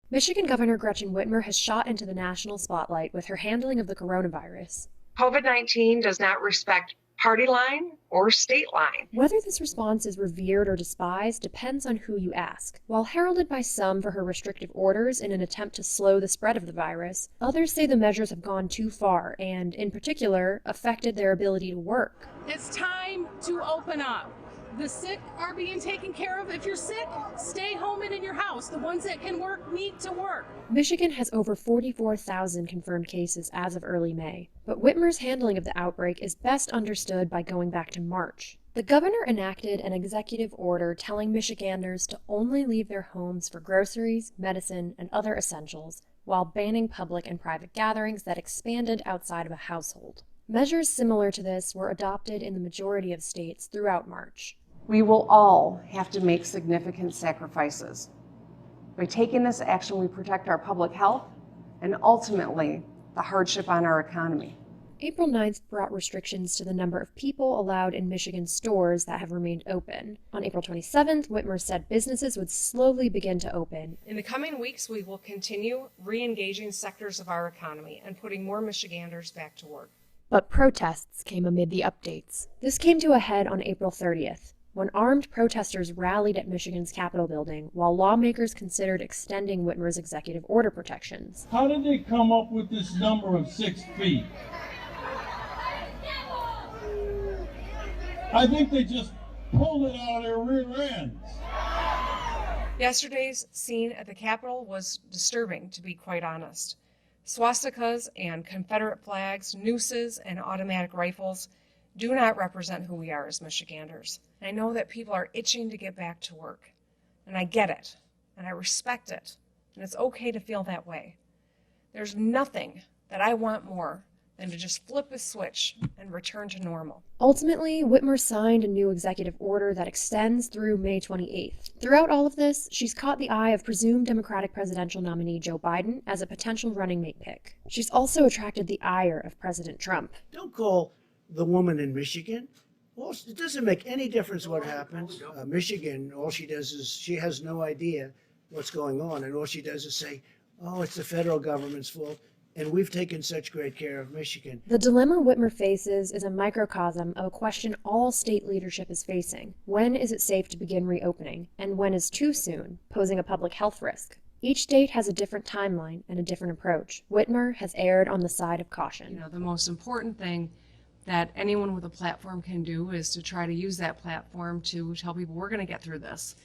Michigan Governor Gretchen Whitmer has shot into the national spotlight with her handling of the coronavirus. COVID-19 does not respect party line or state line. Whether this response is revered or despised depends on who you ask. While heralded by some for her restrictive orders in an attempt to slow the spread of the virus, others say the measures have gone too far and, in particular, affected their ability to work. It's time to open up. The sick are being taken care of. If you're sick, stay home and in your house. The ones that can work need to work. Michigan has over 44,000 confirmed cases as of early May, but Whitmer's handling of the outbreak is best understood by going back to March. The governor enacted an executive order telling Michiganders to only leave their homes for groceries, medicine, and other essentials, while banning public and private gatherings that expanded outside of a household. Measures similar to this were adopted in the majority of states throughout March. We will all have to make significant sacrifices. By taking this action, we protect our public health and ultimately the hardship on our economy. April 9th brought restrictions to the number of people allowed in Michigan stores that have remained open. On April 27th, Whitmer said businesses would slowly begin to open. In the coming weeks, we will continue re-engaging sectors of our economy and putting more Michiganders back to work. But protests came amid the updates. This came to a head on April 30th, when armed protesters rallied at Michigan's Capitol building while lawmakers considered extending Whitmer's executive order protections. How did they come up with this number of 6 feet? I think they just pulled it out of their rear ends. Yesterday's scene at the Capitol was disturbing, to be quite honest. Swastikas and Confederate flags, nooses, and automatic rifles do not represent who we are as Michiganders. I know that people are itching to get back to work, and I get it, and I respect it, and it's okay to feel that way. There's nothing that I want more than to just flip a switch and return to normal. Ultimately, Whitmer signed a new executive order that extends through May 28th. Throughout all of this, she's caught the eye of presumed Democratic presidential nominee Joe Biden as a potential running mate pick. She's also attracted the ire of President Trump. Don't call the woman in Michigan. Well, it doesn't make any difference what happens. Michigan, all she does is she has no idea what's going on, and all she does is say, oh, it's the federal government's fault, and we've taken such great care of Michigan. The dilemma Whitmer faces is a microcosm of a question all state leadership is facing. When is it safe to begin reopening, and when is too soon, posing a public health risk? Each state has a different timeline and a different approach. Whitmer has erred on the side of caution. The most important thing that anyone with a platform can do is to try to use that platform to tell people we're going to get through this.